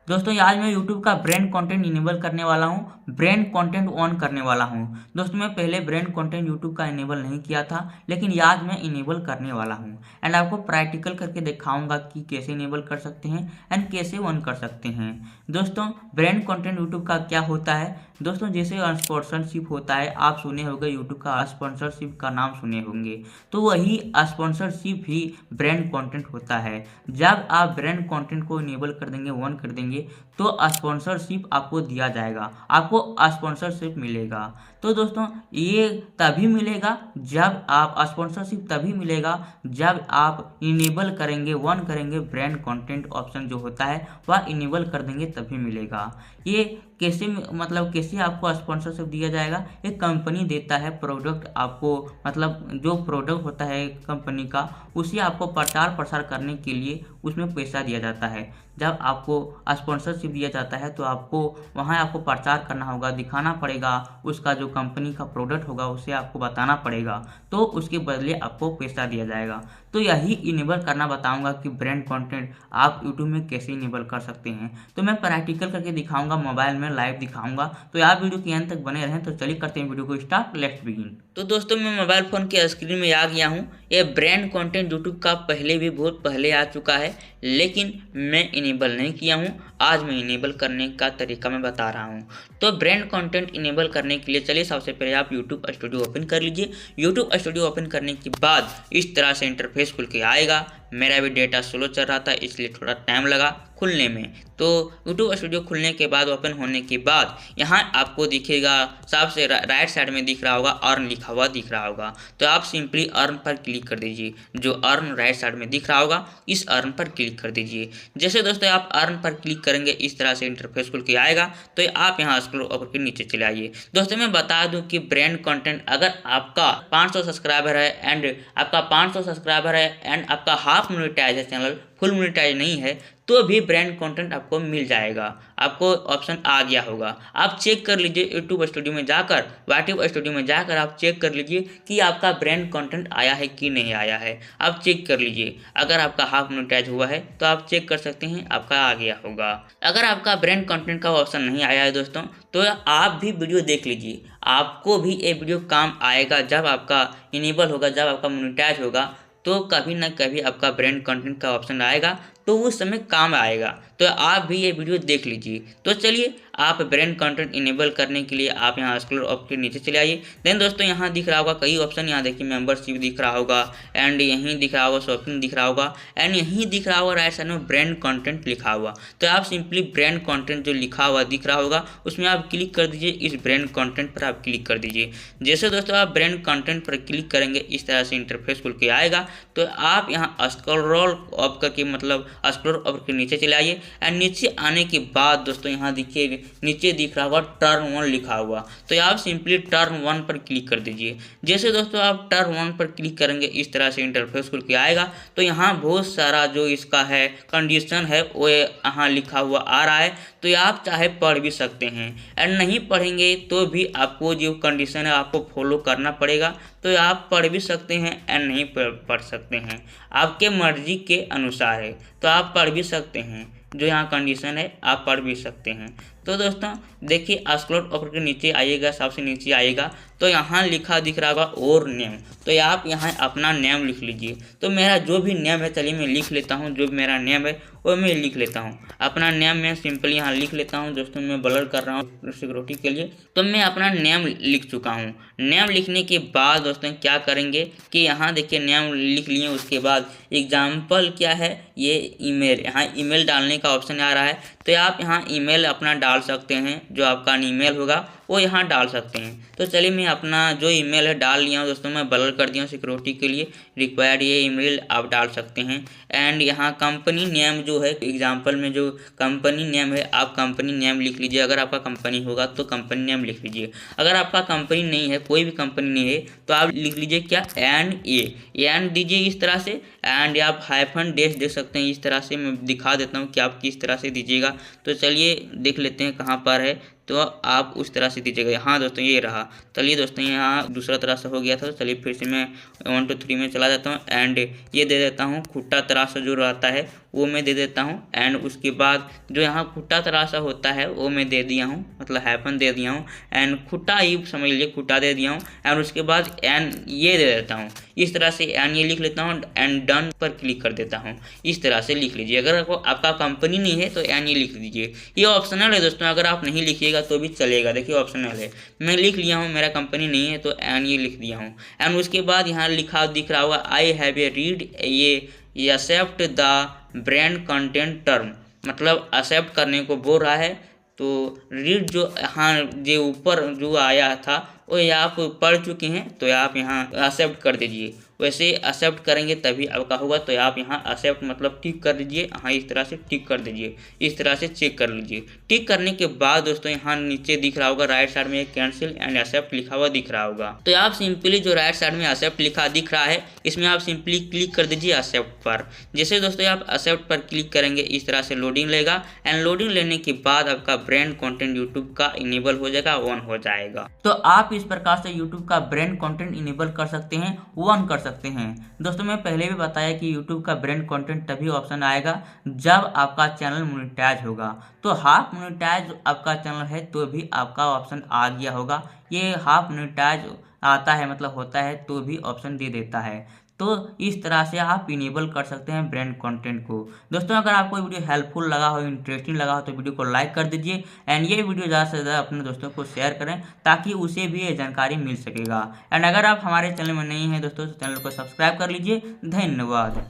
दोस्तों ये आज मैं YouTube का ब्रांड कंटेंट इनेबल करने वाला हूँ, ब्रांड कंटेंट ऑन करने वाला हूँ। दोस्तों मैं पहले ब्रांड कंटेंट YouTube का इनेबल नहीं किया था, लेकिन ये आज मैं इनेबल करने वाला हूँ एंड आपको प्रैक्टिकल करके दिखाऊंगा कि कैसे इनेबल कर सकते हैं एंड कैसे ऑन कर सकते हैं। दोस्तों ब्रांड कंटेंट YouTube का क्या होता है? दोस्तों जैसे स्पॉन्सरशिप होता है, आप सुने होंगे YouTube का स्पॉन्सरशिप का नाम सुने होंगे, तो वही स्पॉन्सरशिप ही ब्रांड कंटेंट होता है। जब आप ब्रांड कंटेंट को इनेबल कर देंगे, ऑन कर देंगे, तो स्पॉन्सरशिप आपको दिया जाएगा, आपको स्पॉन्सरशिप मिलेगा। तो दोस्तों ये तभी मिलेगा जब आप स्पॉन्सरशिप तभी मिलेगा जब आप इनेबल करेंगे, ऑन करेंगे, ब्रांड कंटेंट ऑप्शन जो होता है वह इनेबल कर देंगे तभी मिलेगा। ये कैसे मतलब कैसे आपको स्पॉन्सरशिप दिया जाएगा? एक कंपनी देता है प्रोडक्ट आपको, मतलब जो प्रोडक्ट होता है कंपनी का, उसे आपको प्रचार प्रसार करने के लिए उसमें पैसा दिया जाता है। जब आपको स्पॉन्सरशिप दिया जाता है तो आपको वहाँ आपको प्रचार करना होगा, दिखाना पड़ेगा, उसका जो कंपनी का प्रोडक्ट होगा उसे आपको बताना पड़ेगा, तो उसके बदले आपको पैसा दिया जाएगा। तो यही इनेबल करना बताऊंगा कि ब्रांड कंटेंट आप यूट्यूब में कैसे इनेबल कर सकते हैं। तो मैं प्रैक्टिकल करके दिखाऊंगा, मोबाइल में लाइव दिखाऊंगा, तो आप वीडियो के अंत तक बने रहें। तो चलिए करते हैं वीडियो को स्टार्ट, लेट्स बिगिन। तो दोस्तों मैं मोबाइल फ़ोन के स्क्रीन में आ गया हूँ। ये ब्रांड कंटेंट यूट्यूब का पहले भी बहुत पहले आ चुका है, लेकिन मैं इनेबल नहीं किया हूँ। आज मैं इनेबल करने का तरीका मैं बता रहा हूँ। तो ब्रांड कंटेंट इनेबल करने के लिए चलिए सबसे पहले आप यूट्यूब स्टूडियो ओपन कर लीजिए। यूट्यूब स्टूडियो ओपन करने के बाद इस तरह से इंटरफेस खुल के आएगा। मेरा भी डेटा स्लो चल रहा था इसलिए थोड़ा टाइम लगा खुलने में। तो यूट्यूब स्टूडियो खुलने के बाद, ओपन होने के बाद, यहाँ आपको दिखेगा सबसे राइट साइड में दिख रहा होगा अर्न लिखा हुआ दिख रहा होगा। तो आप सिंपली अर्न पर क्लिक कर दीजिए। जो अर्न राइट साइड में दिख रहा होगा इस अर्न पर क्लिक कर दीजिए। जैसे दोस्तों आप अर्न पर क्लिक करेंगे इस तरह से इंटरफेस खुल के आएगा। तो आप यहाँ स्क्रॉल ऊपर के नीचे चले आइए। दोस्तों मैं बता दूं कि ब्रांड कंटेंट अगर आपका 500 सब्सक्राइबर है एंड आपका हाफ मोनेटाइज है, चैनल फुल मोनेटाइज नहीं है, तो भी ब्रांड कंटेंट आपको मिल जाएगा। आपको ऑप्शन आ गया होगा, आप चेक कर लीजिए। यूट्यूब स्टूडियो में जाकर, यूट्यूब स्टूडियो में जाकर आप चेक कर लीजिए कि आपका ब्रांड कंटेंट आया है कि नहीं आया है। आप चेक कर लीजिए। अगर आपका हाफ मोनेटाइज हुआ है तो आप चेक कर सकते हैं आपका आ गया होगा। अगर आपका ब्रांड कंटेंट का ऑप्शन नहीं आया है दोस्तों, तो आप भी वीडियो देख लीजिए। आपको भी ये वीडियो काम आएगा जब आपका इनेबल होगा, जब आपका मोनेटाइज होगा, तो कभी ना कभी आपका ब्रांड कंटेंट का ऑप्शन आएगा, तो उस समय काम आएगा। तो आप भी ये वीडियो देख लीजिए। तो चलिए आप ब्रांड कंटेंट इनेबल करने के लिए आप यहाँ स्क्रॉल अप के नीचे चले आइए। देन दोस्तों यहाँ दिख रहा होगा कई ऑप्शन, यहाँ देखिए मेंबरशिप दिख रहा होगा एंड यहीं दिख रहा होगा शॉपिंग दिख रहा होगा एंड यहीं दिख रहा होगा राइट साइड में ब्रांड कंटेंट लिखा हुआ। तो आप सिंपली ब्रांड कंटेंट जो लिखा हुआ दिख रहा होगा उसमें आप क्लिक कर दीजिए। इस ब्रांड कंटेंट पर आप क्लिक कर दीजिए। जैसे दोस्तों आप ब्रांड कंटेंट पर क्लिक करेंगे इस तरह से इंटरफेस खुल के आएगा। तो आप यहाँ स्क्रॉल अप करके, मतलब स्क्रॉल अप के नीचे चले आइए एंड नीचे आने के बाद दोस्तों यहाँ देखिए नीचे दिख रहा होगा टर्न 1 लिखा हुआ। तो आप सिंपली टर्न 1 पर क्लिक कर दीजिए। जैसे दोस्तों आप टर्न 1 पर क्लिक करेंगे इस तरह से इंटरफेस खुल के आएगा। तो यहाँ बहुत सारा जो इसका है कंडीशन है वो यहाँ लिखा हुआ आ रहा है। तो आप चाहे पढ़ भी सकते हैं एंड नहीं पढ़ेंगे तो भी आपको जो कंडीशन है आपको फॉलो करना पड़ेगा। तो आप पढ़ भी सकते हैं एंड नहीं पढ़ सकते हैं, आपके मर्जी के अनुसार है। तो आप पढ़ भी सकते हैं, जो यहाँ कंडीशन है आप पढ़ भी सकते हैं। तो दोस्तों देखिए स्क्रॉल ऊपर के नीचे आइएगा, सबसे नीचे आइएगा तो यहाँ लिखा दिख रहा होगा और नेम। तो आप यहाँ अपना नेम लिख लीजिए। तो मेरा जो भी नेम है, चलिए मैं लिख लेता हूँ। जो मेरा नेम है वो मैं लिख लेता हूँ। अपना नेम मैं सिंपली यहाँ लिख लेता हूँ। दोस्तों मैं ब्लर कर रहा हूँ सिक्योरिटी के लिए। तो मैं अपना नेम लिख चुका हूँ। नेम लिखने के बाद दोस्तों क्या करेंगे कि यहाँ देखिए नेम लिख लिए, उसके बाद एग्जाम्पल क्या है, ये ईमेल, यहाँ ईमेल डालने का ऑप्शन आ रहा है। तो आप यहाँ ईमेल अपना डाल सकते हैं, जो आपका ईमेल होगा वो यहाँ डाल सकते हैं। तो चलिए मैं अपना जो ईमेल है डाल लिया हूँ दोस्तों। मैं ब्लर कर दिया हूँ सिक्योरिटी के लिए। रिक्वायर्ड ये ईमेल आप डाल सकते हैं एंड यहाँ कंपनी नेम जो है, एग्जांपल में जो कंपनी नेम है आप कंपनी नेम लिख लीजिए। अगर आपका कंपनी होगा तो कंपनी नेम लिख लीजिए। अगर आपका कंपनी नहीं है, कोई भी कंपनी नहीं है, तो आप लिख लीजिए क्या, एंड दीजिए इस तरह से। एंड आप हाइफन डैश दे सकते हैं। इस तरह से मैं दिखा देता हूँ कि आप किस तरह से दीजिएगा। तो चलिए देख लेते हैं कहाँ पर है। तो आप उस तरह से दीजिएगा। हाँ दोस्तों ये रहा। चलिए दोस्तों यहाँ दूसरा तरह से हो गया था। तो चलिए फिर से मैं 1 2 3 में चला जाता हूँ एंड ये दे देता हूँ। खुट्टा तरह से जो रहता है वो मैं दे देता हूँ। एंड उसके बाद जो यहाँ खुट्टा तरह सा होता है वो मैं दे दिया हूँ, मतलब हैपन दे दिया हूँ। एंड खुट्टा ही समझ लीजिए, खुट्टा दे दिया हूँ। एंड उसके बाद एन ये दे देता हूँ। इस तरह से एन ये लिख लेता हूँ एंड डन पर क्लिक कर देता हूँ। इस तरह से लिख लीजिए। अगर आपका कंपनी नहीं है तो एन ये लिख दीजिए। ये ऑप्शनल है दोस्तों, अगर आप नहीं लिखिएगा तो भी चलेगा। देखिए ऑप्शनल है, मैं लिख लिया हूँ, मेरा कंपनी नहीं है तो एन ये लिख दिया हूँ। एंड उसके बाद यहाँ लिखा दिख रहा होगा आई हैव ए रीड ये accept the brand content term, मतलब एक्सेप्ट करने को बोल रहा है। तो रीड जो यहाँ जो ऊपर जो आया था वो आप पढ़ चुके हैं तो आप यहाँ एक्सेप्ट कर दीजिए। वैसे एक्सेप्ट करेंगे तभी आपका होगा, तो आप यहाँ एक्सेप्ट मतलब टिक कर दीजिए। हाँ, इस तरह से टिक कर दीजिए, इस तरह से चेक कर लीजिए। टिक करने के बाद दोस्तों यहाँ नीचे दिख रहा होगा राइट साइड में एक कैंसिल एंड एक्सेप्ट लिखा हुआ दिख रहा होगा। तो आप सिंपली जो राइट साइड में एक्सेप्ट लिखा दिख रहा है इसमें आप सिंपली क्लिक कर दीजिए एक्सेप्ट पर। जैसे दोस्तों आप एक्सेप्ट पर क्लिक करेंगे इस तरह से लोडिंग लेगा। एंड लोडिंग लेने के बाद आपका ब्रांड कंटेंट यूट्यूब का इनेबल हो जाएगा, ऑन हो जाएगा। तो आप इस प्रकार से यूट्यूब का ब्रांड कंटेंट इनेबल कर सकते हैं, ऑन कर सकते हैं। दोस्तों मैं पहले भी बताया कि यूट्यूब का ब्रांड कंटेंट तभी ऑप्शन आएगा जब आपका चैनल मोनेटाइज होगा। तो हाफ मोनेटाइज आपका चैनल है तो भी आपका ऑप्शन आ गया होगा। ये हाफ मोनेटाइज आता है मतलब होता है तो भी ऑप्शन दे देता है। तो इस तरह से आप इनेबल कर सकते हैं ब्रांड कंटेंट को। दोस्तों अगर आपको वीडियो हेल्पफुल लगा हो, इंटरेस्टिंग लगा हो तो वीडियो को लाइक कर दीजिए। एंड ये वीडियो ज़्यादा से ज़्यादा अपने दोस्तों को शेयर करें ताकि उसे भी ये जानकारी मिल सकेगा। एंड अगर आप हमारे चैनल में नहीं हैं दोस्तों तो चैनल को सब्सक्राइब कर लीजिए। धन्यवाद।